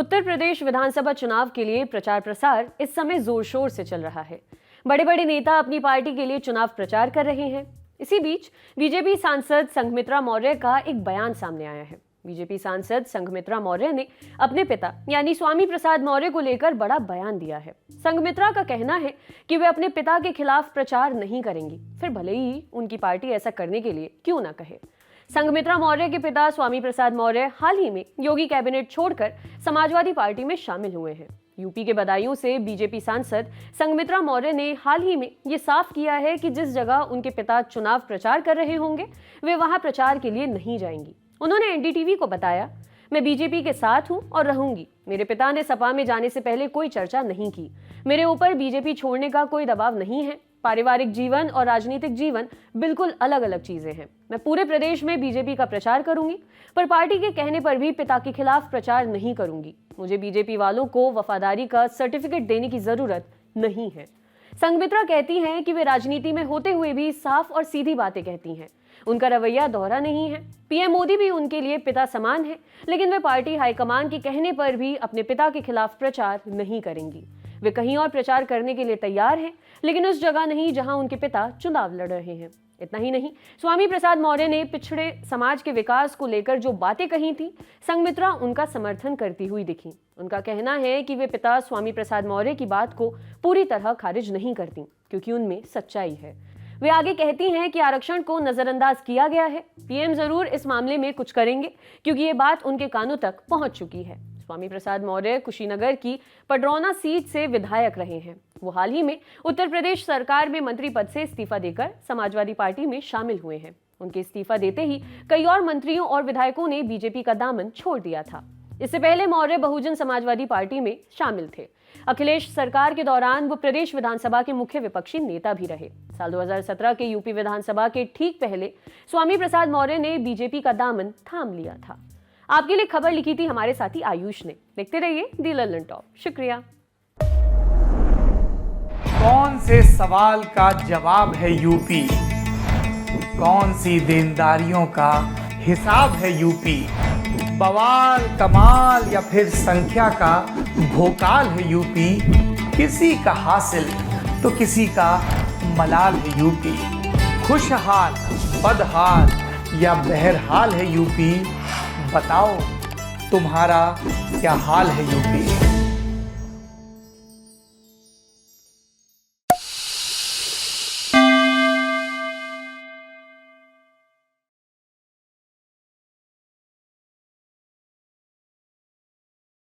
उत्तर प्रदेश विधानसभा चुनाव के लिए प्रचार प्रसार इस समय जोर शोर से चल रहा है। बड़े बड़े नेता अपनी पार्टी के लिए चुनाव प्रचार कर रहे हैं। इसी बीच बीजेपी सांसद संघमित्रा मौर्य का एक बयान सामने आया है। बीजेपी सांसद संघमित्रा मौर्य ने अपने पिता यानी स्वामी प्रसाद मौर्य को लेकर बड़ा बयान दिया है। संघमित्रा का कहना है कि वे अपने पिता के खिलाफ प्रचार नहीं करेंगी, फिर भले ही उनकी पार्टी ऐसा करने के लिए क्यों ना कहे। संघमित्रा मौर्य के पिता स्वामी प्रसाद मौर्य हाल ही में योगी कैबिनेट छोड़कर समाजवादी पार्टी में शामिल हुए हैं। यूपी के बदायूं से बीजेपी सांसद संघमित्रा मौर्य ने हाल ही में ये साफ किया है कि जिस जगह उनके पिता चुनाव प्रचार कर रहे होंगे वे वहां प्रचार के लिए नहीं जाएंगी। उन्होंने एनडीटीवी को बताया, मैं बीजेपी के साथ हूं और रहूंगी। मेरे पिता ने सपा में जाने से पहले कोई चर्चा नहीं की। मेरे ऊपर बीजेपी छोड़ने का कोई दबाव नहीं है। पारिवारिक जीवन और राजनीतिक जीवन बिल्कुल अलग अलग चीजें हैं। मैं पूरे प्रदेश में बीजेपी का प्रचार करूंगी, पर पार्टी के कहने पर भी पिता के खिलाफ प्रचार नहीं करूंगी। मुझे बीजेपी वालों को वफादारी का सर्टिफिकेट देने की जरूरत नहीं है। संघमित्रा कहती हैं कि वे राजनीति में होते हुए भी साफ और सीधी बातें कहती हैं। उनका रवैया दोहरा नहीं है। पीएम मोदी भी उनके लिए पिता समान है, लेकिन वे पार्टी हाईकमान के कहने पर भी अपने पिता के खिलाफ प्रचार नहीं करेंगी। वे कहीं और प्रचार करने के लिए तैयार हैं, लेकिन उस जगह नहीं जहां उनके पिता चुनाव लड़ रहे हैं। इतना ही नहीं, स्वामी प्रसाद मौर्य ने पिछड़े समाज के विकास को लेकर जो बातें कही थी, संघमित्रा उनका समर्थन करती हुई दिखी। उनका कहना है कि वे पिता स्वामी प्रसाद मौर्य की बात को पूरी तरह खारिज नहीं करती, क्योंकि उनमें सच्चाई है। वे आगे कहती हैं कि आरक्षण को नजरअंदाज किया गया है। पीएम जरूर इस मामले में कुछ करेंगे, क्योंकि ये बात उनके कानों तक पहुंच चुकी है। स्वामी प्रसाद मौर्य कुशीनगर की पडरौना सीट से विधायक रहे हैं। वो हाल ही में उत्तर प्रदेश सरकार में मंत्री पद से इस्तीफा देकर समाजवादी पार्टी में शामिल हुए हैं। उनके इस्तीफा देते ही कई और मंत्रियों और विधायकों ने बीजेपी का दामन छोड़ दिया था। इससे पहले मौर्य बहुजन समाजवादी पार्टी में शामिल थे। अखिलेश सरकार के दौरान वो प्रदेश विधानसभा के मुख्य विपक्षी नेता भी रहे। साल 2017 के यूपी विधानसभा के ठीक पहले स्वामी प्रसाद मौर्य ने बीजेपी का दामन थाम लिया था। आपके लिए खबर लिखी थी हमारे साथी आयुष ने। देखते रहिए दी लल्लन टॉप। शुक्रिया। कौन से सवाल का जवाब है यूपी? कौन सी देनदारियों का हिसाब है यूपी? बवाल, कमाल या फिर संख्या का भोकाल है यूपी? किसी का हासिल तो किसी का मलाल है यूपी। खुशहाल, बदहाल या बहरहाल है यूपी? बताओ तुम्हारा क्या हाल है यूपी?